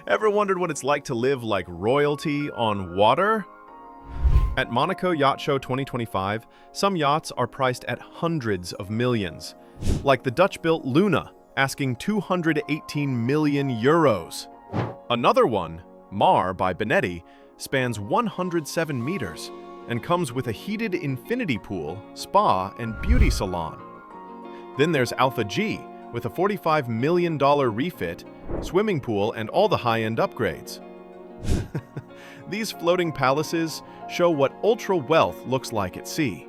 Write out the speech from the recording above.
Ever wondered what it's like to live like royalty on water? At Monaco Yacht Show 2025, some yachts are priced at hundreds of millions, like the Dutch-built Luna, asking 218 million euros. Another one, Mar by Benetti, spans 107 meters and comes with a heated infinity pool, spa, and beauty salon. Then there's Alpha G, with a $45 million refit, swimming pool, and all the high-end upgrades. These floating palaces show what ultra-wealth looks like at sea.